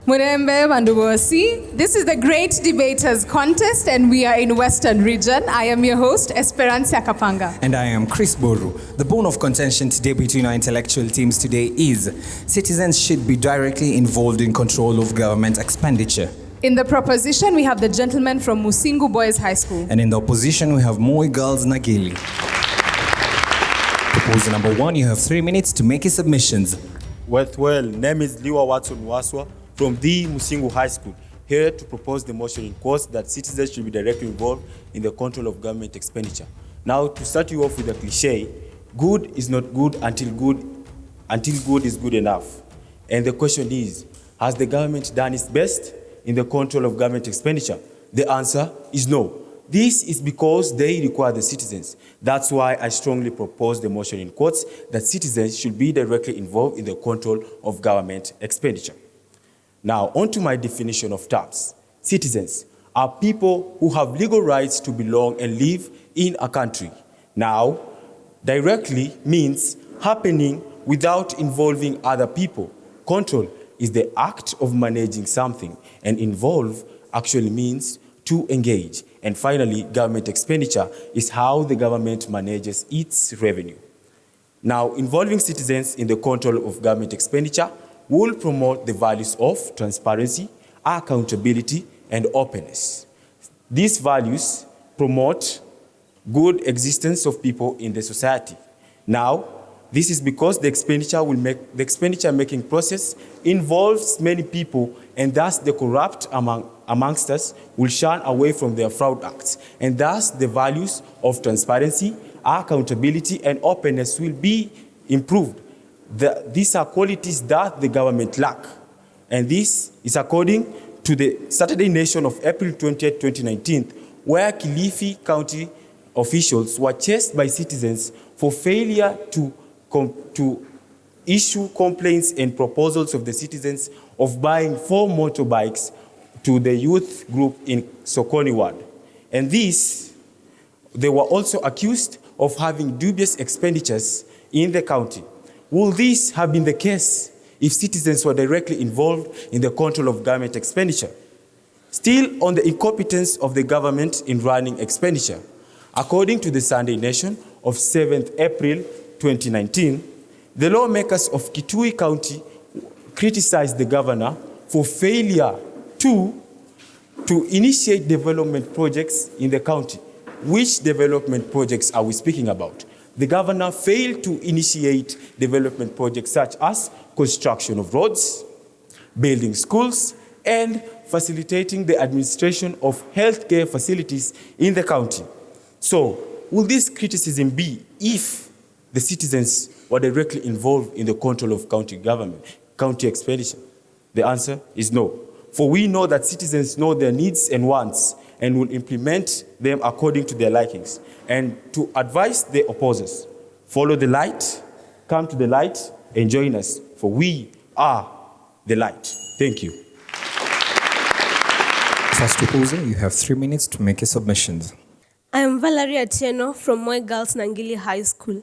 Murembe Mandubosi. This is the Great Debaters Contest, and we are in Western Region. I am your host, Esperance Kapanga. And I am Chris Boru. The bone of contention today between our intellectual teams today is citizens should be directly involved in control of government expenditure. In the proposition, we have the gentleman from Musingu Boys High School. And in the opposition, we have Moi Girls Nangili. Proposal number 1, you have 3 minutes to make your submissions. Well, name is Liwa Watson Waswa from the Musingu High School, here to propose the motion in quotes that citizens should be directly involved in the control of government expenditure. Now, to start you off with a cliche, good is not good until good is good enough. And the question is, has the government done its best in the control of government expenditure? The answer is no. This is because they require the citizens. That's why I strongly propose the motion in quotes that citizens should be directly involved in the control of government expenditure. Now, on to my definition of terms. Citizens are people who have legal rights to belong and live in a country. Now, directly means happening without involving other people. Control is the act of managing something, and involve actually means to engage. And finally, government expenditure is how the government manages its revenue. Now, involving citizens in the control of government expenditure will promote the values of transparency, accountability, and openness. These values promote good existence of people in the society. Now, this is because the expenditure making process involves many people, and thus the corrupt amongst us will shun away from their fraud acts. And thus the values of transparency, accountability, and openness will be improved. These are qualities that the government lack. And this is according to the Saturday Nation of April 20, 2019, where Kilifi County officials were chased by citizens for failure to issue complaints and proposals of the citizens of buying 4 motorbikes to the youth group in Sokoni Ward. And they were also accused of having dubious expenditures in the county. Will this have been the case if citizens were directly involved in the control of government expenditure? Still on the incompetence of the government in running expenditure, according to the Sunday Nation of 7th April 2019, the lawmakers of Kitui County criticized the governor for failure to initiate development projects in the county. Which development projects are we speaking about? The governor failed to initiate development projects such as construction of roads, building schools, and facilitating the administration of healthcare facilities in the county. So, will this criticism be if the citizens were directly involved in the control of county government, county expenditure? The answer is no. For we know that citizens know their needs and wants and will implement them according to their likings. And to advise the opposers, follow the light, come to the light, and join us, for we are the light. Thank you. First proposal, you have 3 minutes to make your submissions. I am Valeria Tieno from Moi Girls Nangili High School.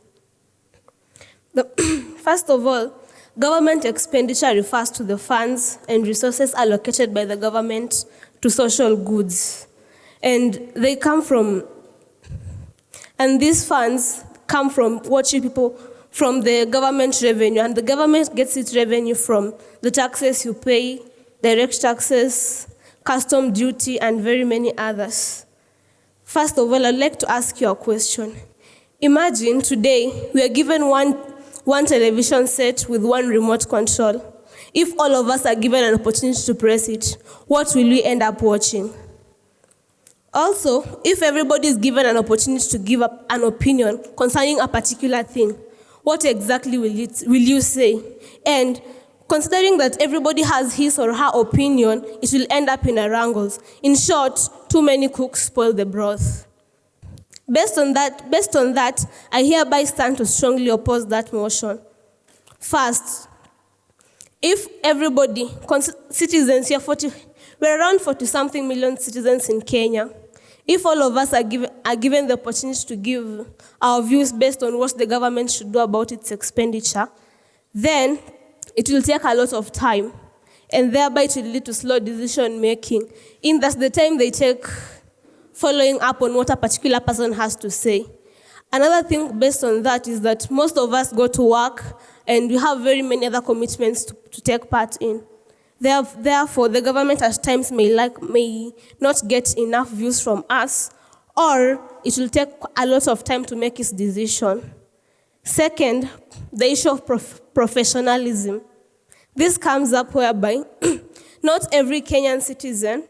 First of all, government expenditure refers to the funds and resources allocated by the government to social goods. And these funds come from from the government revenue, and the government gets its revenue from the taxes you pay, direct taxes, custom duty, and very many others. First of all, I'd like to ask you a question. Imagine today we are given one television set with one remote control. If all of us are given an opportunity to press it, what will we end up watching? Also, if everybody is given an opportunity to give up an opinion concerning a particular thing, what exactly will you say? And considering that everybody has his or her opinion, it will end up in a wrangles. In short, too many cooks spoil the broth. Based on that, I hereby stand to strongly oppose that motion. First, if everybody, citizens here, we're around 40-something million citizens in Kenya. If all of us are given the opportunity to give our views based on what the government should do about its expenditure, then it will take a lot of time. and thereby it will lead to slow decision making. In that's the time they take following up on what a particular person has to say. Another thing based on that is that most of us go to work and we have very many other commitments to take part in. Therefore, the government at times may not get enough views from us, or it will take a lot of time to make its decision. Second, the issue of professionalism. This comes up whereby not every Kenyan citizen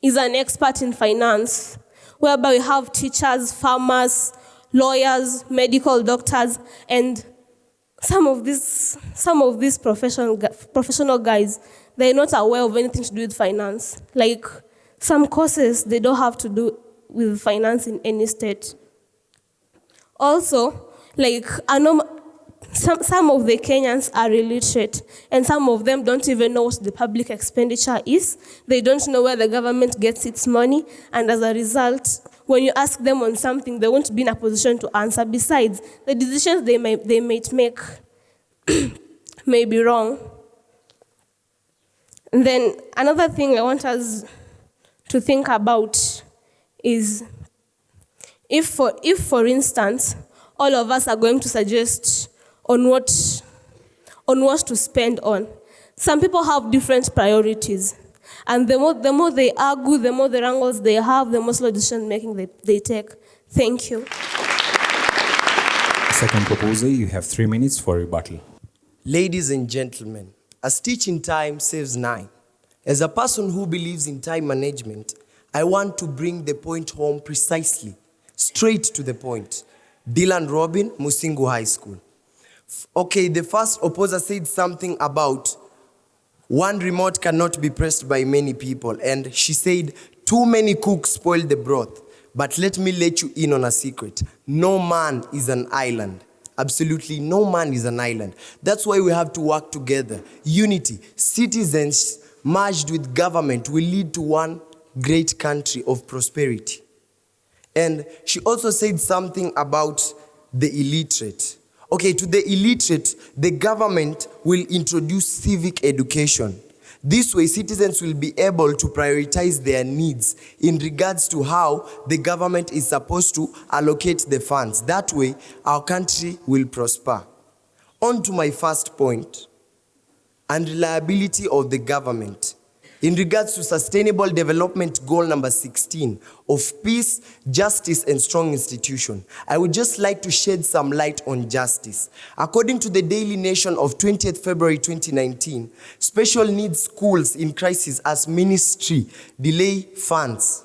is an expert in finance, whereby we have teachers, farmers, lawyers, medical doctors, and some of these professional guys, they're not aware of anything to do with finance. Like some courses, they don't have to do with finance in any state. Also, like some of the Kenyans are illiterate, and some of them don't even know what the public expenditure is. They don't know where the government gets its money, and as a result, when you ask them on something, they won't be in a position to answer. Besides, the decisions they might make may be wrong. And then another thing I want us to think about is if for instance, all of us are going to suggest on what to spend on. Some people have different priorities, and the more they argue, the more the wrangles they have, the more slow decision making they take. Thank you. Second proposal, you have 3 minutes for rebuttal. Ladies and gentlemen, a stitch in time saves 9. As a person who believes in time management, I want to bring the point home precisely, straight to the point. Dylan Robin, Musingu High School. Okay, the first opposer said something about one remote cannot be pressed by many people, and she said too many cooks spoil the broth. But let me let you in on a secret. No man is an island. Absolutely no man is an island. That's why we have to work together. Unity, citizens merged with government will lead to one great country of prosperity. And she also said something about the illiterate. Okay, to the illiterate, the government will introduce civic education. This way, citizens will be able to prioritize their needs in regards to how the government is supposed to allocate the funds. That way, our country will prosper. On to my first point, unreliability of the government. In regards to Sustainable Development Goal number 16 of peace, justice, and strong institution, I would just like to shed some light on justice. According to the Daily Nation of 20th February 2019, special needs schools in crisis as ministry delay funds.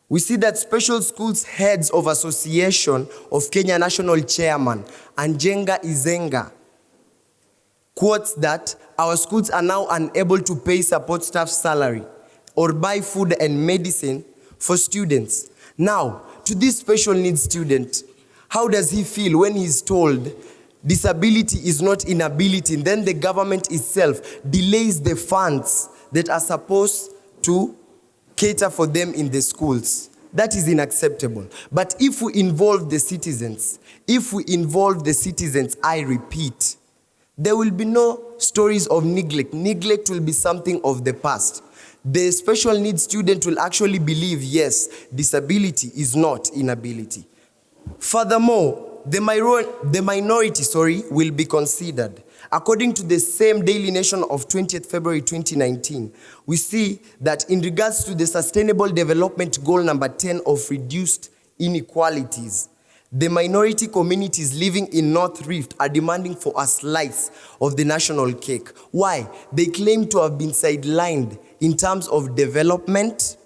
We see that special schools heads of Association of Kenya National Chairman, Anjenga Izenga, quotes that our schools are now unable to pay support staff salary or buy food and medicine for students. Now, to this special needs student, how does he feel when he's told disability is not inability, and then the government itself delays the funds that are supposed to cater for them in the schools? That is unacceptable. But if we involve the citizens, I repeat, there will be no stories of neglect. Neglect will be something of the past. The special needs student will actually believe, yes, disability is not inability. Furthermore, the minority will be considered. According to the same Daily Nation of 20th February 2019, we see that in regards to the Sustainable Development Goal number 10 of reduced inequalities, the minority communities living in North Rift are demanding for a slice of the national cake. Why? They claim to have been sidelined in terms of development,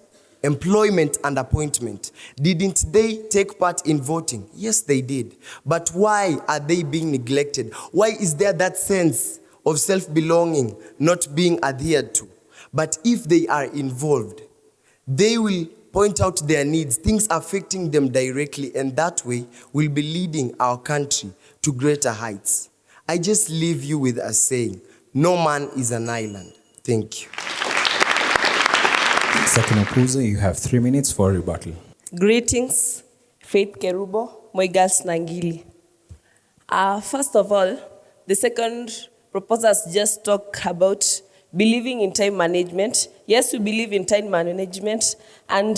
employment, and appointment. Didn't they take part in voting? Yes, they did. But why are they being neglected? Why is there that sense of self-belonging not being adhered to? But if they are involved, they will point out their needs, things affecting them directly, and that way will be leading our country to greater heights. I just leave you with a saying, no man is an island. Thank you. Second opposer, you have 3 minutes for rebuttal. Greetings, Faith Kerubo, my girls Nangili. First of all, the second proposers just talk about believing in time management. Yes, we believe in time management, and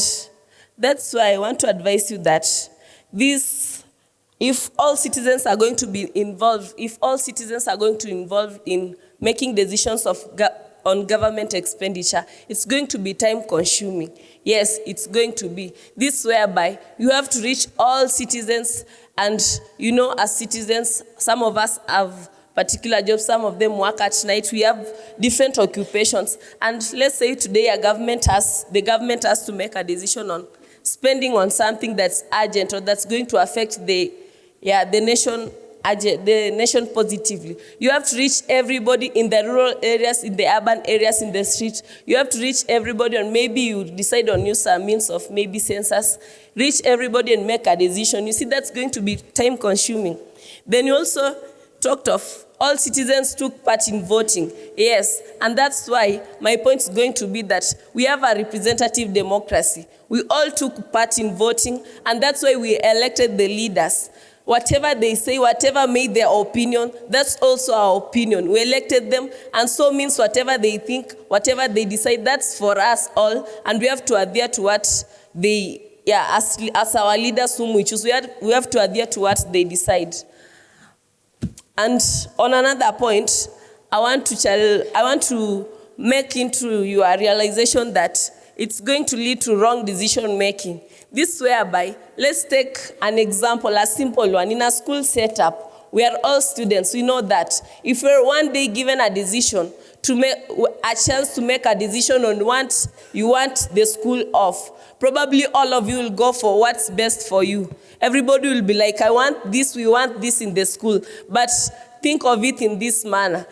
that's why I want to advise you that if all citizens are going to be involved, in making decisions on government expenditure, it's going to be time consuming. Yes, it's going to be. This whereby you have to reach all citizens, and as citizens, some of us have particular jobs, some of them work at night, we have different occupations. And let's say today the government has to make a decision on spending on something that's urgent or that's going to affect the nation positively. You have to reach everybody in the rural areas, in the urban areas, in the street. You have to reach everybody, and maybe you decide on use some means of maybe census. Reach everybody and make a decision. You see, that's going to be time consuming. Then you also talked of all citizens took part in voting. Yes, and that's why my point is going to be that we have a representative democracy. We all took part in voting, and that's why we elected the leaders. Whatever they say, whatever made their opinion, that's also our opinion. We elected them, and so means whatever they think, whatever they decide, that's for us all, and we have to adhere to what they, as our leaders whom we choose, we have to adhere to what they decide. And on another point, I want to make into your realization that it's going to lead to wrong decision making. This whereby, let's take an example, a simple one. In a school setup, we are all students. We know that if we're one day given a decision, a chance to make a decision on what you want the school of, probably all of you will go for what's best for you. Everybody will be like, I want this, we want this in the school. But think of it in this manner.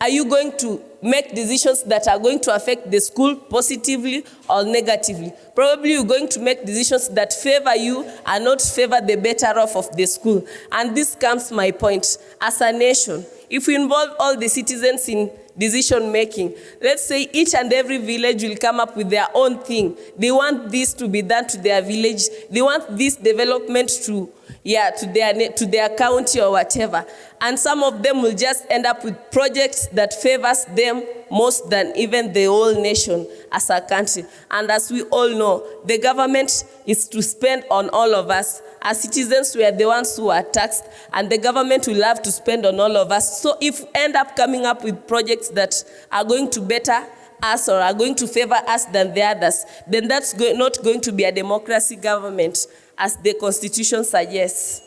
Are you going to make decisions that are going to affect the school positively or negatively? Probably you're going to make decisions that favor you and not favor the better off of the school. And this comes my point. As a nation, if we involve all the citizens in decision making, let's say each and every village will come up with their own thing. They want this to be done to their village. They want this development to their county or whatever. And some of them will just end up with projects that favors them most than even the whole nation as a country. And as we all know, the government is to spend on all of us. As citizens, we are the ones who are taxed, and the government will have to spend on all of us. So if we end up coming up with projects that are going to better us or are going to favor us than the others, then that's not going to be a democracy government, as the Constitution suggests.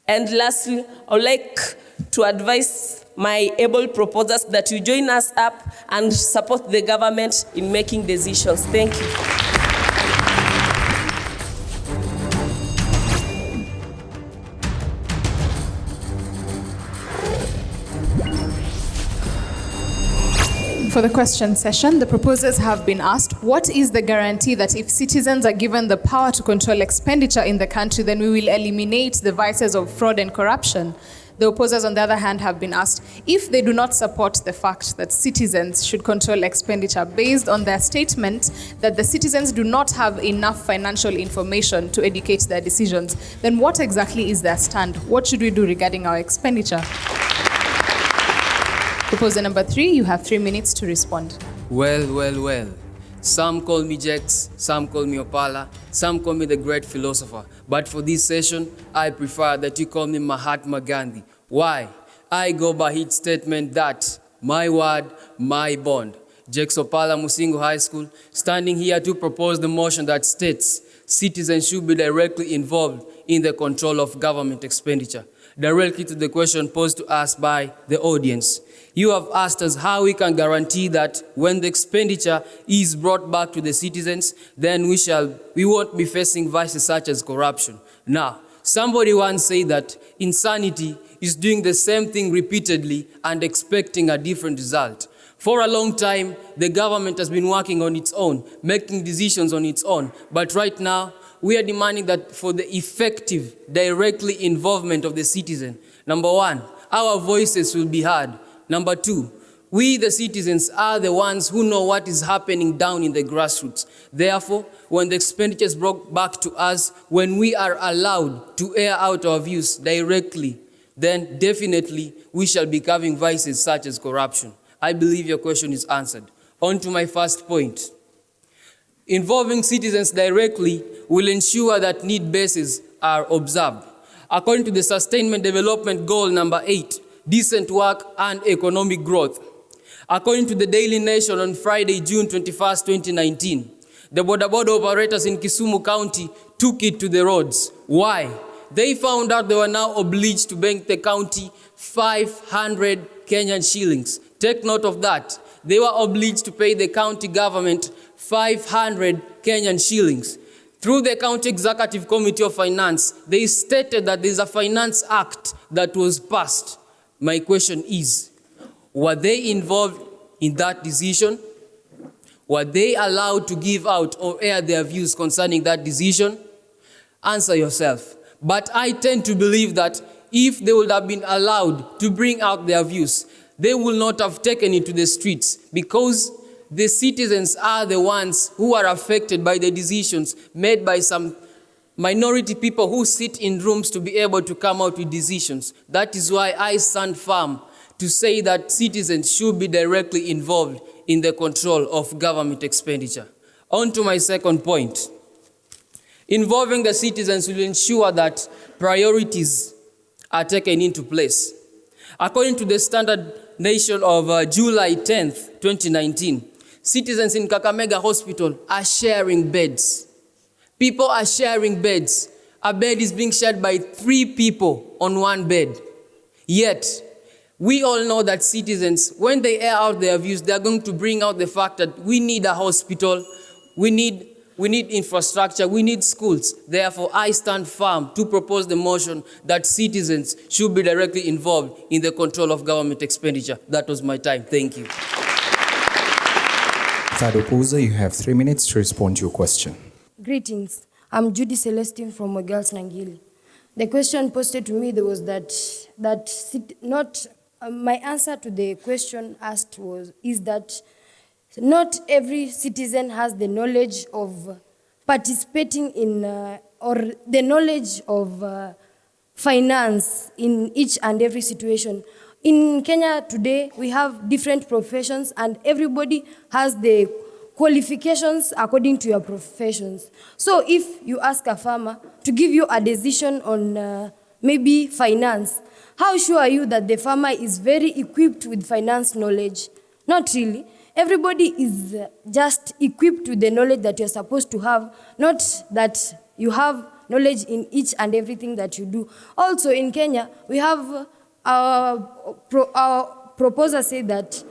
And lastly, I would like to advise my able proposers that you join us up and support the government in making decisions. Thank you. For the question session, the proposers have been asked, what is the guarantee that if citizens are given the power to control expenditure in the country, then we will eliminate the vices of fraud and corruption? The opposers, on the other hand, have been asked, if they do not support the fact that citizens should control expenditure based on their statement that the citizens do not have enough financial information to educate their decisions, then what exactly is their stand? What should we do regarding our expenditure? Proposer number 3, you have 3 minutes to respond. Well. Some call me Jex, some call me Opala, some call me the great philosopher. But for this session, I prefer that you call me Mahatma Gandhi. Why? I go by his statement that my word, my bond. Jex Opala, Musingu High School, standing here to propose the motion that states citizens should be directly involved in the control of government expenditure. Directly to the question posed to us by the audience. You have asked us how we can guarantee that when the expenditure is brought back to the citizens, then we won't be facing vices such as corruption. Now, somebody once said that insanity is doing the same thing repeatedly and expecting a different result. For a long time, the government has been working on its own, making decisions on its own. But right now, we are demanding that for the effective, directly involvement of the citizen. Number 1, our voices will be heard. Number 2, we the citizens are the ones who know what is happening down in the grassroots. Therefore, when the expenditure is brought back to us, when we are allowed to air out our views directly then definitely we shall be curbing vices such as corruption. I believe your question is answered. On to my first point. Involving citizens directly will ensure that need bases are observed. According to the Sustainment Development Goal number 8, decent work and economic growth. According to the Daily Nation on Friday, June 21st, 2019, the boda operators in Kisumu County took it to the roads. Why? They found out they were now obliged to bank the county 500 Kenyan shillings. Take note of that. They were obliged to pay the county government 500 Kenyan shillings. Through the County Executive Committee of Finance, they stated that there's a Finance Act that was passed. My question is, were they involved in that decision? Were they allowed to give out or air their views concerning that decision? Answer yourself. But I tend to believe that if they would have been allowed to bring out their views, they will not have taken it to the streets, because the citizens are the ones who are affected by the decisions made by some minority people who sit in rooms to be able to come out with decisions. That is why I stand firm to say that citizens should be directly involved in the control of government expenditure. On to my second point. Involving the citizens will ensure that priorities are taken into place. According to the Standard Nation of July 10th, 2019, citizens in Kakamega Hospital are sharing beds. People are sharing beds. A bed is being shared by 3 people on one bed. Yet, we all know that citizens, when they air out their views, they are going to bring out the fact that we need a hospital, we need infrastructure, we need schools. Therefore, I stand firm to propose the motion that citizens should be directly involved in the control of government expenditure. That was my time. Thank you. Third opposer, you have 3 minutes to respond to your question. Greetings. I'm Judy Celestine from Girls Nangili. The question posted to me was my answer to the question asked is that not every citizen has the knowledge of participating in or the knowledge of finance in each and every situation. In Kenya today, we have different professions and everybody has the qualifications according to your professions. So if you ask a farmer to give you a decision on maybe finance, how sure are you that the farmer is very equipped with finance knowledge? Not really. Everybody is just equipped with the knowledge that you're supposed to have, not that you have knowledge in each and everything that you do. Also in Kenya, we have our proposer say that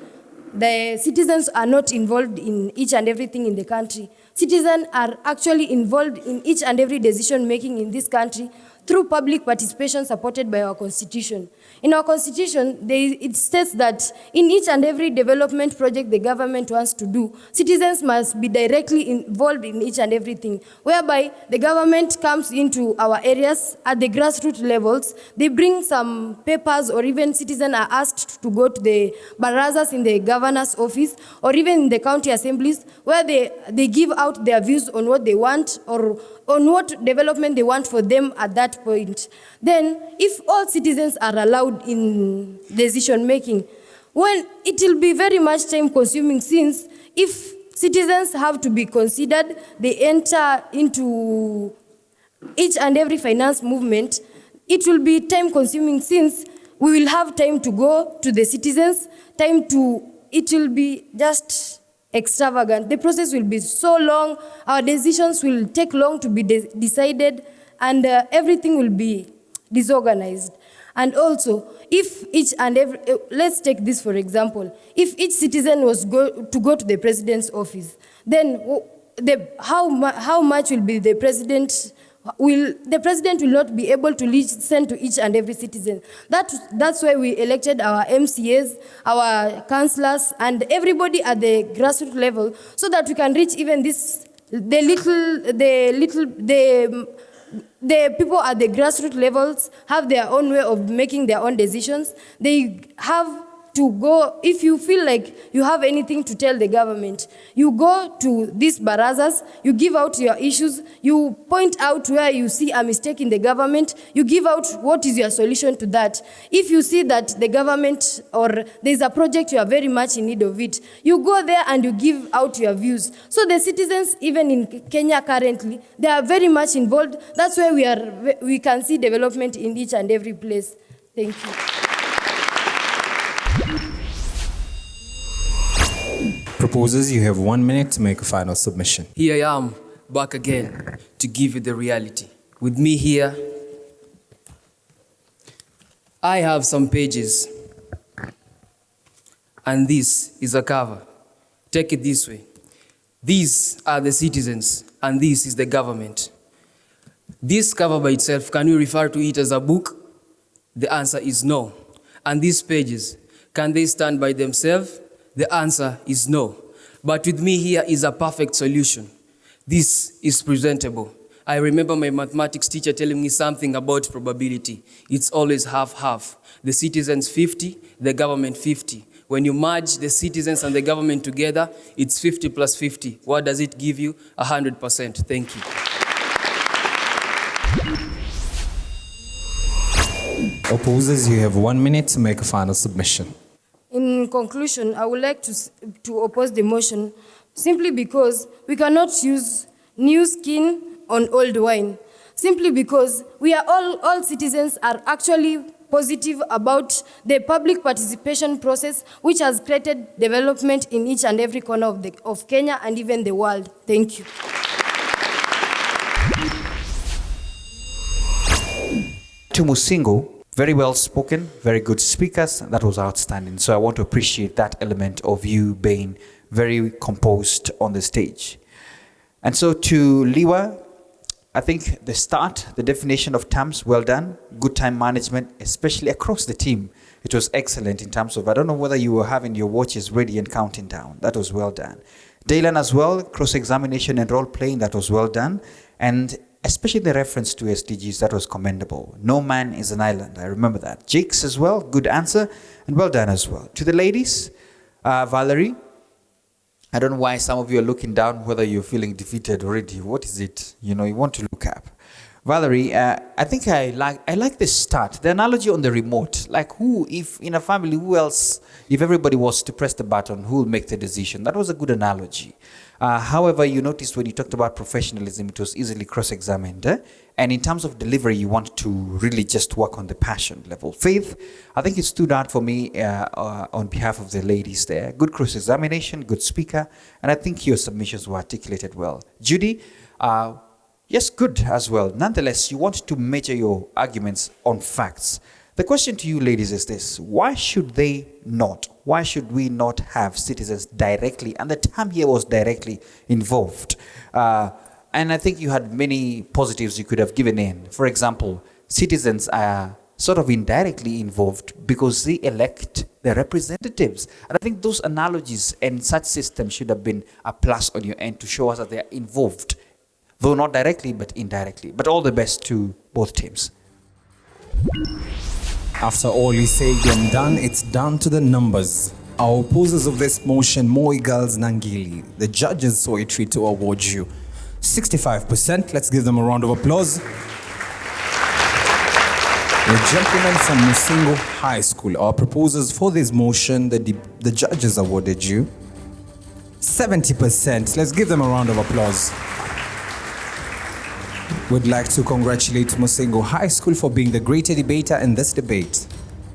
the citizens are not involved in each and everything in the country. Citizens are actually involved in each and every decision making in this country through public participation supported by our constitution. In our constitution, it states that in each and every development project the government wants to do, citizens must be directly involved in each and everything, whereby the government comes into our areas at the grassroots levels. They bring some papers, or even citizens are asked to go to the barazas in the governor's office or even in the county assemblies, where they give out their views on what they want or on what development they want for them at that point. Then, if all citizens are allowed in decision making, well, it will be very much time consuming, since if citizens have to be considered, they enter into each and every finance movement, it will be time consuming, since we will have time to go to the citizens, it will be just extravagant. The process will be so long, our decisions will take long to be decided, and everything will be disorganized. And also, if each and every, let's take this for example, if each citizen was to go to the president's office, then how much will be the president? The president will not be able to listen to each and every citizen. That's why we elected our MCAs, our councillors, and everybody at the grassroots level, so that we can reach even the people at the grassroots levels have their own way of making their own decisions. They have to go, if you feel like you have anything to tell the government, you go to these barazas, you give out your issues, you point out where you see a mistake in the government, you give out what is your solution to that. If you see that the government or there's a project you are very much in need of it, you go there and you give out your views. So the citizens, even in Kenya currently, they are very much involved. That's why we can see development in each and every place. Thank you. Proposers, you have 1 minute to make a final submission. Here I am, back again, to give you the reality. With me here, I have some pages, and this is a cover. Take it this way. These are the citizens, and this is the government. This cover by itself, can we refer to it as a book? The answer is no. And these pages, can they stand by themselves? The answer is no. But with me here is a perfect solution. This is presentable. I remember my mathematics teacher telling me something about probability. It's always half-half. The citizens 50, the government 50. When you merge the citizens and the government together, it's 50 plus 50. What does it give you? 100%. Thank you. Opposers, you have 1 minute to make a final submission. In conclusion, I would like to oppose the motion simply because we cannot use new skin on old wine. Simply because we are all citizens are actually positive about the public participation process, which has created development in each and every corner of Kenya and even the world. Thank you. To Musingu, very well spoken, very good speakers. That was outstanding. So I want to appreciate that element of you being very composed on the stage. And so to Liwa, I think the start, the definition of terms, well done. Good time management, especially across the team. It was excellent in terms of, I don't know whether you were having your watches ready and counting down. That was well done. Daylan as well, cross-examination and role-playing, that was well done. And especially the reference to SDGs, that was commendable. No man is an island, I remember that. Jakes as well, good answer, and well done as well. To the ladies, Valerie, I don't know why some of you are looking down, whether you're feeling defeated already. What is it? You know, you want to look up. Valerie, I think I like the start, the analogy on the remote. Like who, if in a family, who else, if everybody was to press the button, who will make the decision? That was a good analogy. However, you noticed when you talked about professionalism, it was easily cross-examined. And in terms of delivery, you want to really just work on the passion level. Faith, I think it stood out for me on behalf of the ladies there. Good cross-examination, good speaker, and I think your submissions were articulated well. Judy, yes, good as well. Nonetheless, you want to measure your arguments on facts. The question to you ladies is this: why should they not? Why should we not have citizens directly, and the term here was directly involved? And I think you had many positives you could have given in. For example, citizens are sort of indirectly involved because they elect their representatives. And I think those analogies and such systems should have been a plus on your end to show us that they are involved, though not directly, but indirectly. But all the best to both teams. After all is said and done, it's down to the numbers. Our opposers of this motion, Moi Girls Nangili, the judges saw it fit to award you 65%. Let's give them a round of applause. The gentlemen from Musingu High School, our proposers for this motion, the judges awarded you 70%. Let's give them a round of applause. We'd like to congratulate Musingu High School for being the greater debater in this debate.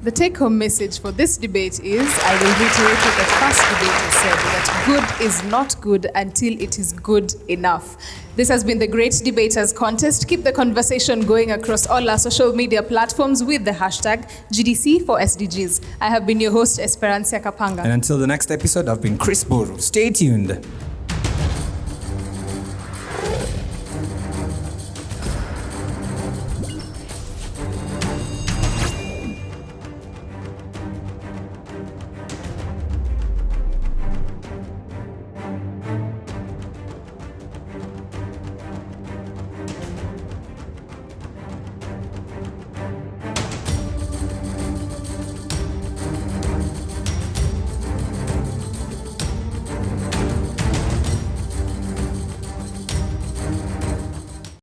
The take-home message for this debate is, I will reiterate what the first debater said, that good is not good until it is good enough. This has been the Great Debaters Contest. Keep the conversation going across all our social media platforms with the hashtag GDC for SDGs. I have been your host, Esperanza Kapanga. And until the next episode, I've been Chris Buru. Stay tuned.